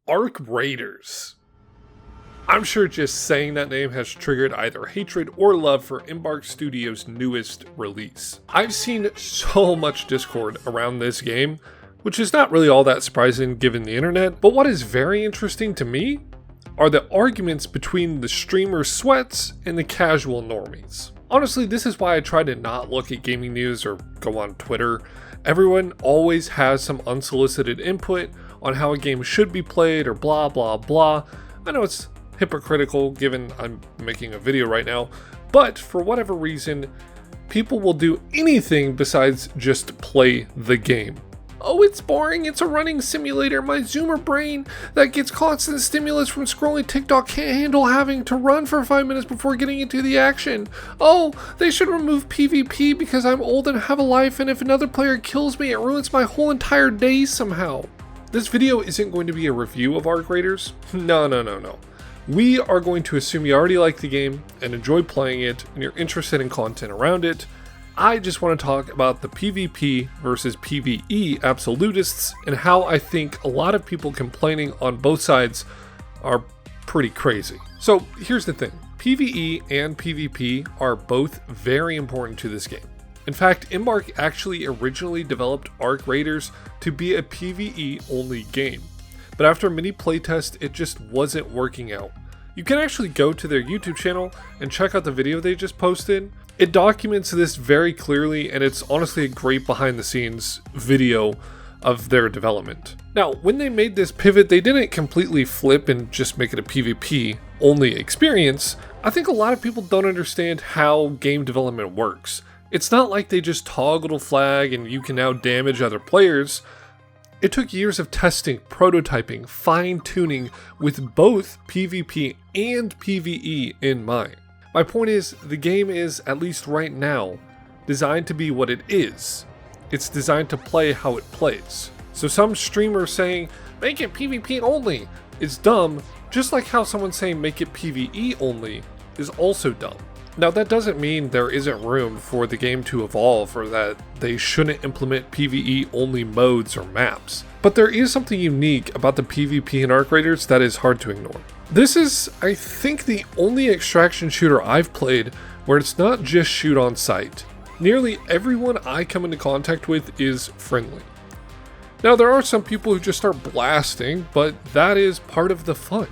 Arc Raiders. I'm sure just saying that name has triggered either hatred or love for Embark Studios' newest release. I've seen so much discord around this game, which is not really all that surprising given the internet, but what is very interesting to me are the arguments between the streamer sweats and the casual normies. Honestly, this is why I try to not look at gaming news or go on Twitter. Everyone always has some unsolicited input on how a game should be played or blah blah blah. I know it's hypocritical given I'm making a video right now, but for whatever reason, people will do anything besides just play the game. Oh, it's boring, it's a running simulator. My Zoomer brain that gets constant stimulus from scrolling TikTok can't handle having to run for 5 minutes before getting into the action. Oh, they should remove PvP because I'm old and have a life, and if another player kills me, it ruins my whole entire day somehow. This video isn't going to be a review of Arc Raiders. No. We are going to assume you already like the game and enjoy playing it and you're interested in content around it. I just want to talk about the PvP versus PvE absolutists and how I think a lot of people complaining on both sides are pretty crazy. So here's the thing, PvE and PvP are both very important to this game. In fact, Embark actually originally developed Arc Raiders to be a PvE only game, but after many playtests it just wasn't working out. You can actually go to their YouTube channel and check out the video they just posted. It documents this very clearly, and it's honestly a great behind the scenes video of their development. Now, when they made this pivot, they didn't completely flip and just make it a PvP only experience. I think a lot of people don't understand how game development works. It's not like they just toggle a flag and you can now damage other players. It took years of testing, prototyping, fine-tuning with both PvP and PvE in mind. My point is, the game is, at least right now, designed to be what it is. It's designed to play how it plays. So some streamer saying, make it PvP only, is dumb, just like how someone saying make it PvE only is also dumb. Now that doesn't mean there isn't room for the game to evolve or that they shouldn't implement PvE only modes or maps. But there is something unique about the PvP in Arc Raiders that is hard to ignore. This is, I think, the only extraction shooter I've played where it's not just shoot on sight. Nearly everyone I come into contact with is friendly. Now there are some people who just start blasting, but that is part of the fun.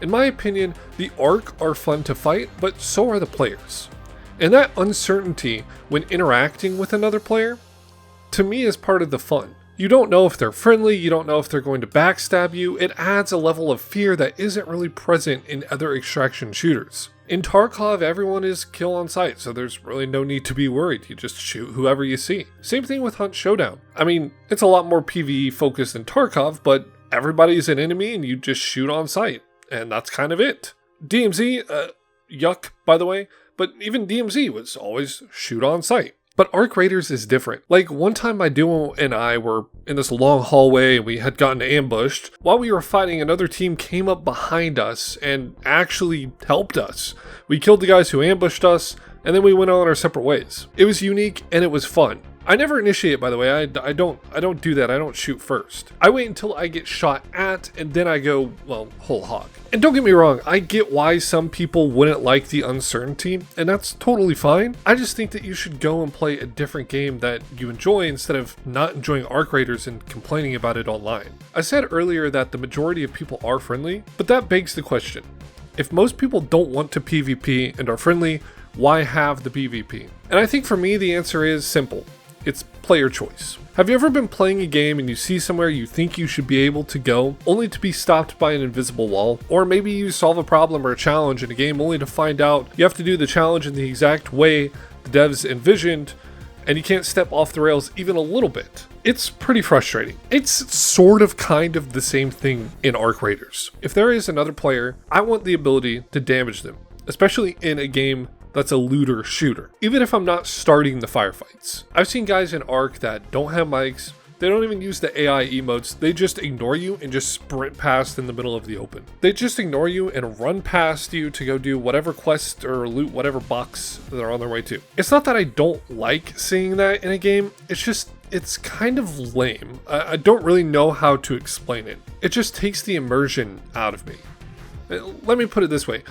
In my opinion, the Arc are fun to fight, but so are the players. And that uncertainty when interacting with another player, to me is part of the fun. You don't know if they're friendly, you don't know if they're going to backstab you. It adds a level of fear that isn't really present in other extraction shooters. In Tarkov, everyone is kill on sight, so there's really no need to be worried. You just shoot whoever you see. Same thing with Hunt Showdown. I mean, it's a lot more PvE focused than Tarkov, but everybody's an enemy and you just shoot on sight. And that's kind of it. DMZ, yuck, by the way, but even DMZ was always shoot on sight. But Arc Raiders is different. Like, one time my duo and I were in this long hallway and we had gotten ambushed. While we were fighting, another team came up behind us and actually helped us. We killed the guys who ambushed us, and then we went on our separate ways. It was unique and it was fun. I never initiate, by the way. I don't do that. I don't shoot first. I wait until I get shot at, and then I go, well, whole hog. And don't get me wrong, I get why some people wouldn't like the uncertainty, and that's totally fine. I just think that you should go and play a different game that you enjoy instead of not enjoying Arc Raiders and complaining about it online. I said earlier that the majority of people are friendly, but that begs the question. If most people don't want to PvP and are friendly, why have the PvP? And I think for me, the answer is simple. It's player choice. Have you ever been playing a game and you see somewhere you think you should be able to go, only to be stopped by an invisible wall? Or maybe you solve a problem or a challenge in a game only to find out you have to do the challenge in the exact way the devs envisioned, and you can't step off the rails even a little bit. It's pretty frustrating. It's sort of kind of the same thing in Arc Raiders. If there is another player, I want the ability to damage them, especially in a game that's a looter shooter, even if I'm not starting the firefights. I've seen guys in Arc that don't have mics, they don't even use the AI emotes, they just ignore you and just sprint past in the middle of the open. They just ignore you and run past you to go do whatever quest or loot whatever box they're on their way to. It's not that I don't like seeing that in a game, it's just it's kind of lame. I don't really know how to explain it. It just takes the immersion out of me. Let me put it this way.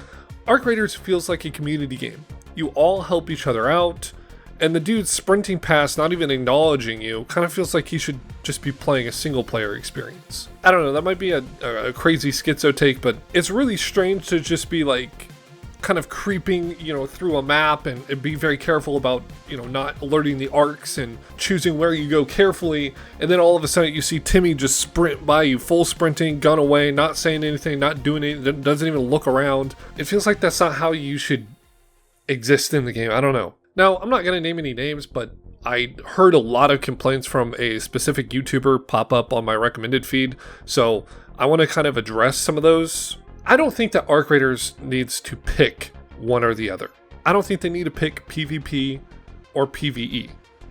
Arc Raiders feels like a community game. You all help each other out, and the dude sprinting past, not even acknowledging you, kind of feels like he should just be playing a single player experience. I don't know, that might be a crazy schizo take, but it's really strange to just be like kind of creeping, through a map and be very careful about, not alerting the arcs and choosing where you go carefully. And then all of a sudden you see Timmy just sprint by you, full sprinting, gun away, not saying anything, not doing anything, doesn't even look around. It feels like that's not how you should exist in the game. I don't know. Now, I'm not going to name any names, but I heard a lot of complaints from a specific YouTuber pop up on my recommended feed, so I want to kind of address some of those. I don't think that Arc Raiders needs to pick one or the other. I don't think they need to pick PvP or PvE.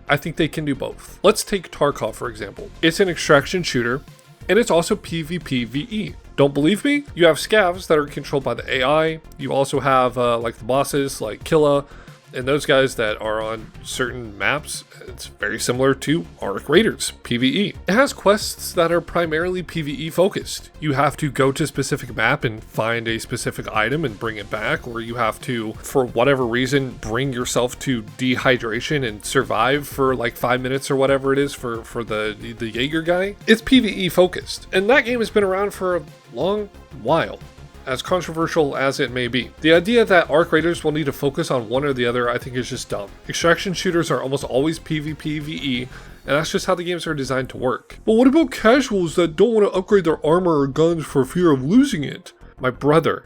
I think they can do both. Let's take Tarkov, for example. It's an extraction shooter, and it's also PvP-VE. Don't believe me? You have scavs that are controlled by the AI. You also have like the bosses like Killa, and those guys that are on certain maps. It's very similar to Arc Raiders, PvE. It has quests that are primarily PvE focused. You have to go to a specific map and find a specific item and bring it back, or you have to, for whatever reason, bring yourself to dehydration and survive for like 5 minutes or whatever it is for the Jaeger guy. It's PvE focused, and that game has been around for a long while, as controversial as it may be. The idea that Arc Raiders will need to focus on one or the other, I think, is just dumb. Extraction shooters are almost always PvP-VE, and that's just how the games are designed to work. But what about casuals that don't want to upgrade their armor or guns for fear of losing it? My brother,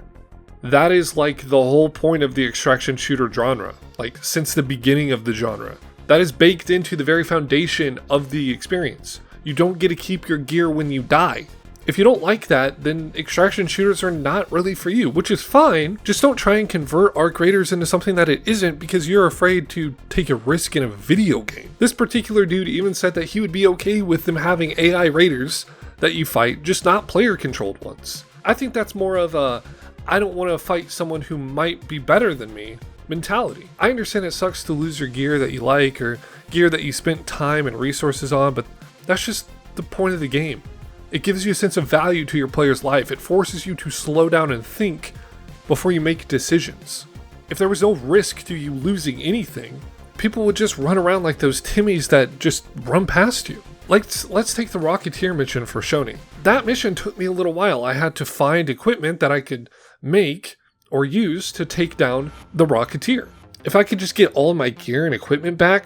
that is like the whole point of the extraction shooter genre, like since the beginning of the genre. That is baked into the very foundation of the experience. You don't get to keep your gear when you die. If you don't like that, then extraction shooters are not really for you, which is fine. Just don't try and convert Arc Raiders into something that it isn't because you're afraid to take a risk in a video game. This particular dude even said that he would be okay with them having AI raiders that you fight, just not player controlled ones. I think that's more of a, I don't want to fight someone who might be better than me mentality. I understand it sucks to lose your gear that you like or gear that you spent time and resources on, but that's just the point of the game. It gives you a sense of value to your player's life. It forces you to slow down and think before you make decisions. If there was no risk to you losing anything, people would just run around like those Timmys that just run past you. Let's take the Rocketeer mission for Shoni. That mission took me a little while. I had to find equipment that I could make or use to take down the Rocketeer. If I could just get all of my gear and equipment back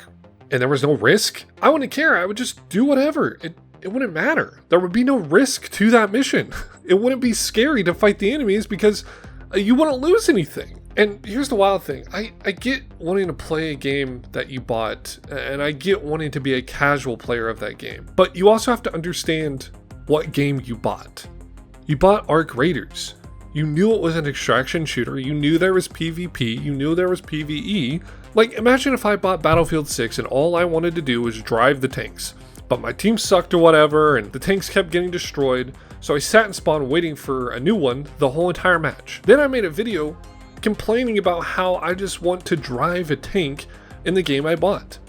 and there was no risk, I wouldn't care. I would just do whatever. It wouldn't matter. There would be no risk to that mission. It wouldn't be scary to fight the enemies because you wouldn't lose anything. And here's the wild thing. I get wanting to play a game that you bought, and I get wanting to be a casual player of that game. But you also have to understand what game you bought. You bought Arc Raiders. You knew it was an extraction shooter. You knew there was PvP. You knew there was PvE. Like, imagine if I bought Battlefield 6 and all I wanted to do was drive the tanks. But my team sucked or whatever, and the tanks kept getting destroyed, so I sat in spawn waiting for a new one the whole entire match. Then I made a video complaining about how I just want to drive a tank in the game I bought.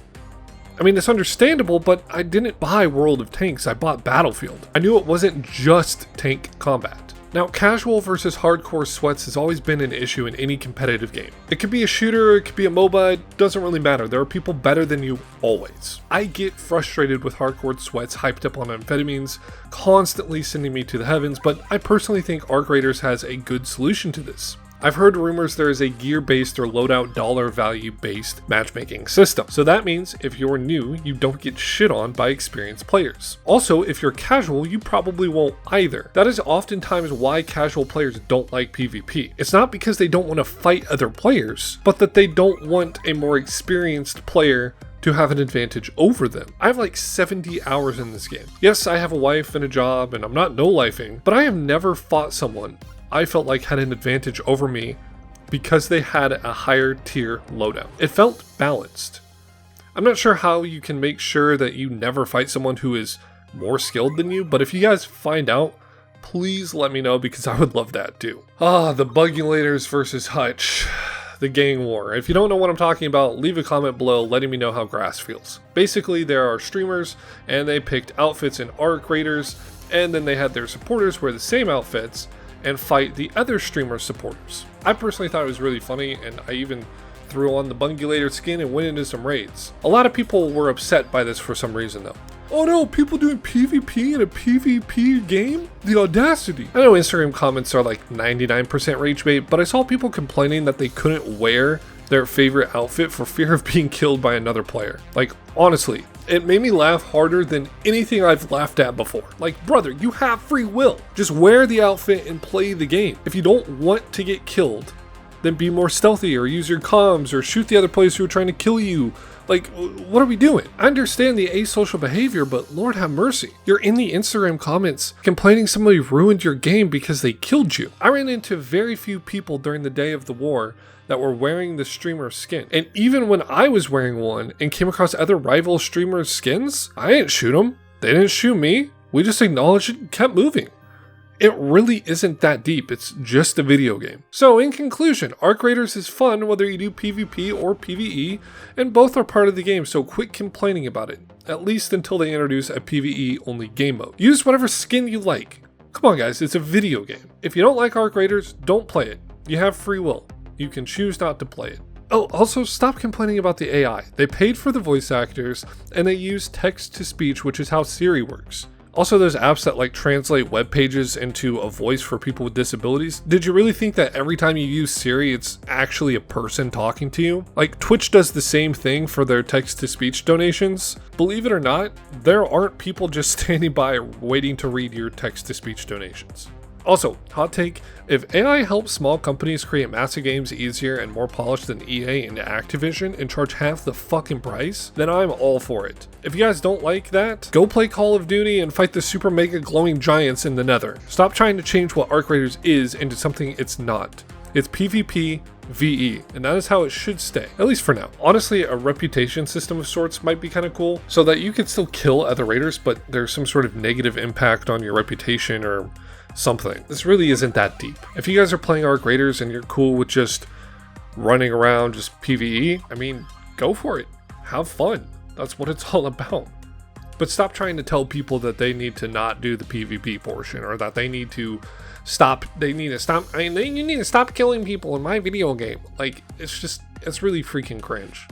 I mean, it's understandable, but I didn't buy World of Tanks, I bought Battlefield. I knew it wasn't just tank combat. Now, casual versus hardcore sweats has always been an issue in any competitive game. It could be a shooter, it could be a MOBA, it doesn't really matter. There are people better than you always. I get frustrated with hardcore sweats hyped up on amphetamines, constantly sending me to the heavens, but I personally think Arc Raiders has a good solution to this. I've heard rumors there is a gear-based or loadout dollar value-based matchmaking system. So that means if you're new, you don't get shit on by experienced players. Also, if you're casual, you probably won't either. That is oftentimes why casual players don't like PvP. It's not because they don't want to fight other players, but that they don't want a more experienced player to have an advantage over them. I have like 70 hours in this game. Yes, I have a wife and a job, and I'm not no-lifing, but I have never fought someone I felt like had an advantage over me because they had a higher tier loadout. It felt balanced. I'm not sure how you can make sure that you never fight someone who is more skilled than you, but if you guys find out, please let me know because I would love that too. The Bugulators versus Hutch. the gang war. If you don't know what I'm talking about, leave a comment below letting me know how grass feels. Basically, there are streamers, and they picked outfits in Arc Raiders, and then they had their supporters wear the same outfits and fight the other streamer supporters. I personally thought it was really funny, and I even threw on the Bungulator skin and went into some raids. A lot of people were upset by this for some reason though. Oh no, people doing PvP in a PvP game? The audacity. I know Instagram comments are like 99% rage bait, but I saw people complaining that they couldn't wear their favorite outfit for fear of being killed by another player. Like, honestly, it made me laugh harder than anything I've laughed at before. Like, brother, you have free will. Just wear the outfit and play the game. If you don't want to get killed, then be more stealthy or use your comms or shoot the other players who are trying to kill you. Like, what are we doing? I understand the asocial behavior, but Lord have mercy. You're in the Instagram comments complaining somebody ruined your game because they killed you. I ran into very few people during the day of the war that were wearing the streamer skin. And even when I was wearing one and came across other rival streamers' skins, I didn't shoot them. They didn't shoot me. We just acknowledged it and kept moving. It really isn't that deep, it's just a video game. So in conclusion, Arc Raiders is fun whether you do PvP or PvE, and both are part of the game, so quit complaining about it, at least until they introduce a PvE only game mode. Use whatever skin you like. Come on guys, it's a video game. If you don't like Arc Raiders, don't play it. You have free will. You can choose not to play it. Oh, also stop complaining about the AI. They paid for the voice actors, and they use text to speech, which is how Siri works. Also, there's apps that like translate web pages into a voice for people with disabilities. Did you really think that every time you use Siri, it's actually a person talking to you? Like, Twitch does the same thing for their text-to-speech donations. Believe it or not, there aren't people just standing by waiting to read your text-to-speech donations. Also, hot take, if AI helps small companies create massive games easier and more polished than EA and Activision and charge half the fucking price, then I'm all for it. If you guys don't like that, go play Call of Duty and fight the super mega glowing giants in the Nether. Stop trying to change what Arc Raiders is into something it's not. It's PvP, VE, and that is how it should stay, at least for now. Honestly, a reputation system of sorts might be kind of cool, so that you can still kill other raiders, but there's some sort of negative impact on your reputation or something. This really isn't that deep. If you guys are playing Arc Raiders and you're cool with just running around just PvE, I mean, go for it. Have fun. That's what it's all about. But stop trying to tell people that they need to not do the PvP portion, or that they need to stop, you need to stop killing people in my video game. Like, it's really freaking cringe.